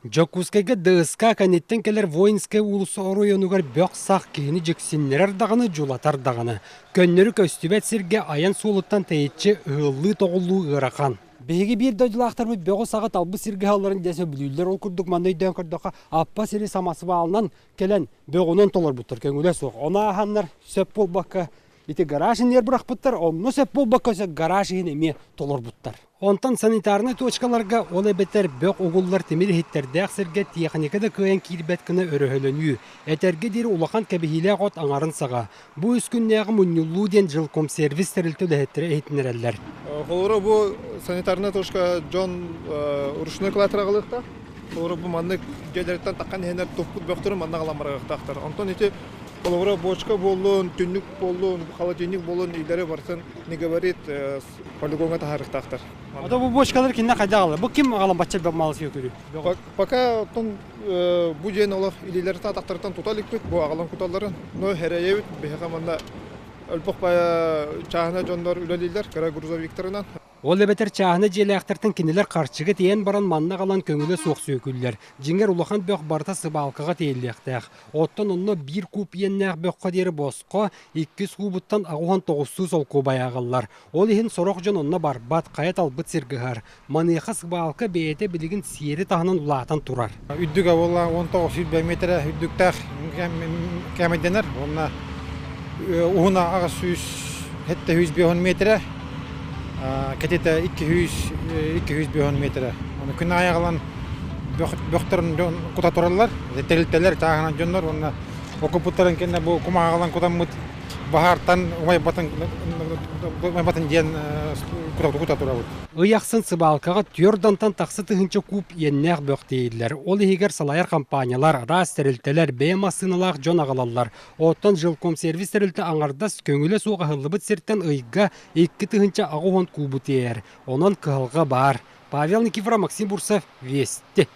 Жокускайга дыска канеттен келер воинскай улысы оройонугар бөк сақ кейіні жексиннерер дағаны жулатар дағаны. Көннері көстүбет сирге аян суылыттан тәйетчі ұғылы тоғылу ұрақан. Беги bir дойдылақтар бұл бөғі сағат албы сирге халарын дәсі білуілер ол күрдік маңдайдан күрдіға аппа сири самасы бағалынан келен бөғінен толар бұттыр көңілі соқ. Она аханнар сөп бол баққа ити гаражын ер бұрақ бұттар, онны сөп бол баққа сөп гаражын еме толар бұттар. Онтан санитарны точкаларга ол әбеттер бөк оғыллар темір хеттерді әқсірге техникада көйен кейлбет күні өріхілену. Әтерге дері улақан кәбихилі ғот аңарын саға. Бұ үскіннәғы мұннюлу ден жылком сервис тәрілті ләхеттері әйтінерәлләр. Қолыры бұл санитарны точка жон ұрышыны кылатыра қылықта. Қолыры бұл манны келереттен таққан хенер топқыт бөқтірін манна қаламарға қықтақтар. Онтан еті қолыры бочка болуын, түннік болуын, холодильник болуын үйлері барсын, не говорит, полигонға тахарықтақтар. Ада бұл бочкалар кенне қайда қалды? Бұл кем ағалан батчал бәмалысы өкірі? Пока бұл жен олық илелері тақтардан тұталық бет, бұл ағалан құталарын. Но хәрәйевіт, бейхақа манда өлпіқ бая чағына жондар үлелейлер, кара грузовиктерінен. Ол әбетер чағына желі ақтыртын кенелер қарчығы тейен баран манна қалан көңілі соқсы өкілдер. Жеңер улахан бөқ барта сыбалқыға тейілі ақтақ. Оттан онына бір куб еннәқ бөққа дері босқа, 200 кубыттан ағуған 900 сол кубай ағалар. Ол ехін сороқ жон онына бар, бат қайат албыт сіргіғар. Манеқа сыбалқы бейеті білігін сиері тағынан улаатан тұрар. Үддік ауылла 1900 метр үддіктақ кәмеденер. Онына уғына ағыз 100 метр. Кетете 200 метр. Оны күн аяғылан бөқтірін құта тұралар, тәрілтелер тағынан жонлар. Оны оқыпыттарын кенде бұл құма ағылан құтан мұт бағартан ұмай батын ден құта тұра бұд. Ұяқсын сыбалқаға түрдантан тақсы тұхынчы куб еннәқ бөқтейділер. Ол егер салайыр компаниялар, рас тәрілтелер, бәйім асынылақ жон ағалалар. Оттан жылком сервис тәрілті аңардас көңілі суға ғылыбыт серттен ұйға 2 тұхынчы ағуын кубы тейер. Онан қығылға бар. Павел Никифоров, Максим Бурсов, Вести.